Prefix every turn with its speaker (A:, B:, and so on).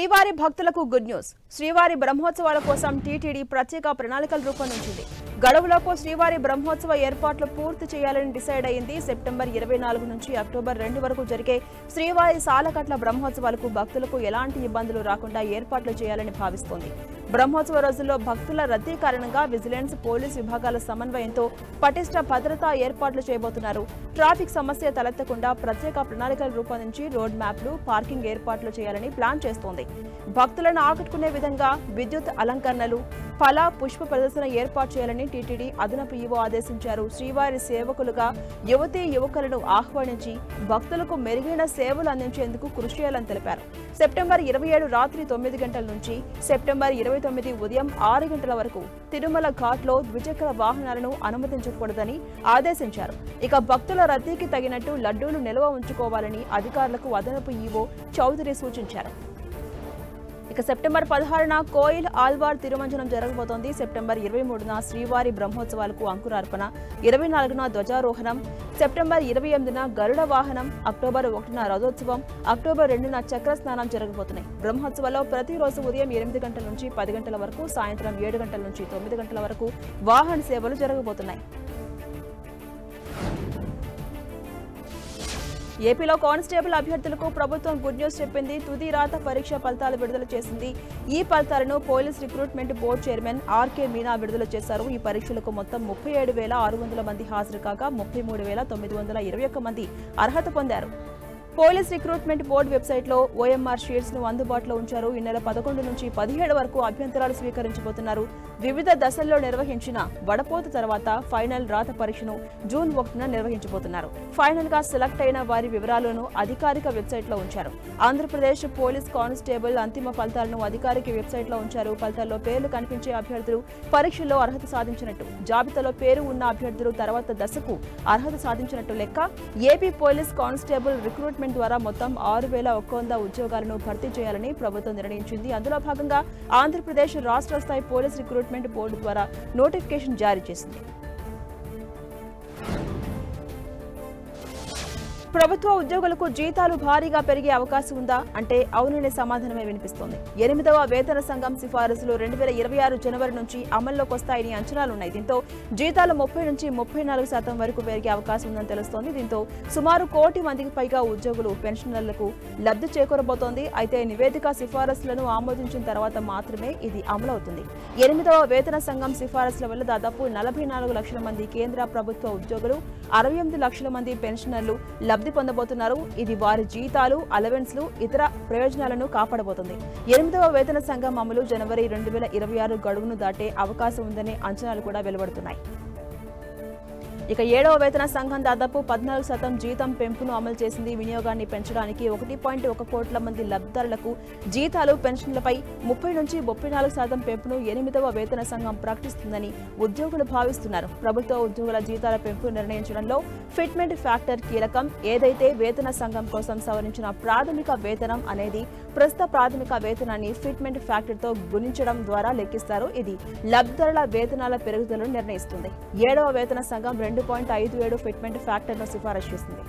A: శ్రీవారి భక్తులకు good news. శ్రీవారి బ్రహ్మోత్సవాల కోసం టీటీడీ ప్రత్యేక ప్రణాళికలు రూపొందించింది. గడువులోపు శ్రీవారి బ్రహ్మోత్సవ ఏర్పాట్లు పూర్తి చేయాలని డిసైడ్ అయింది. సెప్టెంబర్ 24 నుంచి అక్టోబర్ 2 వరకు జరిగే శ్రీవారి సాలకట్ల బ్రహ్మోత్సవాలకు భక్తులకు ఎలాంటి ఇబ్బందులు రాకుండా ఏర్పాట్లు చేయాలని భావిస్తోంది. బ్రహ్మోత్సవ రోజుల్లో భక్తుల రద్దీ కారణంగా విజిలెన్స్, పోలీస్ విభాగాల సమన్వయంతో పటిష్ట భద్రతా ఏర్పాట్లు చేయబోతున్నారు. ట్రాఫిక్ సమస్య తలెత్తకుండా ప్రత్యేక ప్రణాళికలు రూపొందించి రోడ్ మ్యాప్లు, పార్కింగ్ ఏర్పాట్లు చేయాలని ప్లాన్ చేస్తోంది. భక్తులను ఆకట్టుకునే విధంగా విద్యుత్ అలంకరణలు, ఫల, పుష్ప ప్రదర్శన ఏర్పాటు చేయాలని టీటీడీ అదనపు ఈవో ఆదేశించారు. శ్రీవారి సేవకులుగా యువతీ యువకులను ఆహ్వానించి భక్తులకు మెరుగైన సేవలు అందించేందుకు కృషి చేయాలని తెలిపారు. సెప్టెంబర్ 27 రాత్రి 9 గంటల నుంచి సెప్టెంబర్ 29 ఉదయం 6 గంటల వరకు తిరుమల ఘాట్లో ద్విచక్ర వాహనాలను అనుమతించకూడదని ఆదేశించారు. ఇక భక్తుల రద్దీకి తగినట్టు లడ్డూలు నిల్వ ఉంచుకోవాలని అధికారులకు అదనపు ఈవో చౌదరి సూచించారు. ఇక సెప్టెంబర్ 16న కోయిల్ ఆల్వార్ తిరుమంజనం జరగబోతోంది. సెప్టెంబర్ 23న శ్రీవారి బ్రహ్మోత్సవాలకు అంకురార్పణ, 24న ధ్వజారోహణం, సెప్టెంబర్ 28న గరుడ వాహనం, అక్టోబర్ 1న రథోత్సవం, అక్టోబర్ 2న చక్ర స్నానం జరగబోతున్నాయి. బ్రహ్మోత్సవాల్లో ప్రతిరోజు ఉదయం 8 గంటల నుంచి 10 గంటల వరకు, సాయంత్రం 7 గంటల నుంచి 9 గంటల వరకు వాహన సేవలు జరగబోతున్నాయి. ఏపీలో కానిస్టేబుల్ అభ్యర్థులకు ప్రభుత్వం గుడ్ న్యూస్ చెప్పింది. తుది రాత పరీక్ష ఫలితాలు విడుదల చేసింది. ఈ ఫలితాలను police recruitment board chairman RK Meena విడుదల చేశారు. ఈ పరీక్షలకు మొత్తం 37,600 మంది హాజరు కాగా 33,921 మంది అర్హత పొందారు. పోలీస్ రిక్రూట్మెంట్ బోర్డు వెబ్సైట్లో ఓఎంఆర్ షీట్స్ ను అందుబాటులో ఉంచారు. ఈ నెల 11 నుంచి 17 వరకు అభ్యంతరాలు స్వీకరించబోతున్నారు. వివిధ దశల్లో నిర్వహించిన వడపోత తర్వాత ఫైనల్ రాత పరీక్షను జూన్ 1న నిర్వహించబోతున్నారు. ఫైనల్ గా సెలెక్ట్ అయిన వారి వివరాలను అధికారిక వెబ్సైట్లో ఉంచారు. ఆంధ్రప్రదేశ్ పోలీస్ కానిస్టేబుల్ అంతిమ ఫలితాలను అధికారిక వెబ్సైట్లో ఉంచారు. ఫలితాల్లో పేర్లు కనిపించే అభ్యర్థులు పరీక్షల్లో అర్హత సాధించినట్టు, జాబితాలో పేరు ఉన్న అభ్యర్థులు తర్వాత దశకు అర్హత సాధించినట్టు లెక్క. ఏపీ పోలీస్ కానిస్టేబుల్ రిక్రూట్మెంట్ ద్వారా మొత్తం 6,100 ఉద్యోగాలను భర్తీ చేయాలని ప్రభుత్వం నిర్ణయించింది. అందులో భాగంగా ఆంధ్రప్రదేశ్ రాష్ట్ర స్థాయి పోలీస్ రిక్రూట్మెంట్ బోర్డు ద్వారా నోటిఫికేషన్ జారీ చేసింది. ప్రభుత్వ ఉద్యోగులకు జీతాలు భారీగా పెరిగే అవకాశం ఉందా అంటే అవుననే సమాధానమే వినిపిస్తోంది. 8వ వేతన సంఘం సిఫారసులు 2026 జనవరి నుంచి అమల్లోకి వస్తాయని అంచనాలున్నాయి. దీంతో జీతాలు 30 నుంచి 34% వరకు పెరిగే అవకాశం ఉందని తెలుస్తోంది. దీంతో సుమారు 1 కోటి మందికి పైగా ఉద్యోగులు, పెన్షనర్లకు లబ్ధి చేకూరబోతోంది. అయితే నివేదిక సిఫారసులను ఆమోదించిన తర్వాత మాత్రమే ఇది అమలవుతుంది. 8వ వేతన సంఘం సిఫారసుల వల్ల దాదాపు 44 లక్షల మంది కేంద్ర ప్రభుత్వ ఉద్యోగులు, 68 లక్షల మంది పెన్షనర్లు లబ్ధి పొందబోతున్నారు. ఇది వారి జీతాలు, అలవెన్స్లు, ఇతర ప్రయోజనాలను కాపాడబోతుంది. 8వ వేతన సంఘం అమలు జనవరి 2026 గడువును దాటే అవకాశం ఉందనే అంచనాలు కూడా వెలువడుతున్నాయి. ఇక 7వ వేతన సంఘం దాదాపు 14% జీతం పెంపును అమలు చేసింది. వినియోగాన్ని పెంచడానికి 1.1 కోట్ల మంది లబ్ధిదారులకు జీతాలు, పెన్షన్లపై 30 నుంచి 34% పెంపును 8వ వేతన సంఘం ప్రకటిస్తుందని ఉద్యోగులు భావిస్తున్నారు. ప్రభుత్వ ఉద్యోగుల జీతాల పెంపు నిర్ణయించడంలో ఫిట్మెంట్ ఫ్యాక్టర్ కీలకం. ఏదైతే వేతన సంఘం కోసం సవరించిన ప్రాథమిక వేతనం అనేది ప్రస్తుత ప్రాథమిక వేతనాన్ని ఫిట్మెంట్ ఫ్యాక్టర్తో గుణించడం ద్వారా లెక్కిస్తారు. ఇది లబ్ధిదారుల వేతనాల పెరుగుదలను నిర్ణయిస్తుంది. 7వ వేతన సంఘం 2.57 ఫిట్మెంట్ ఫ్యాక్టర్ను సిఫారసు చేసింది.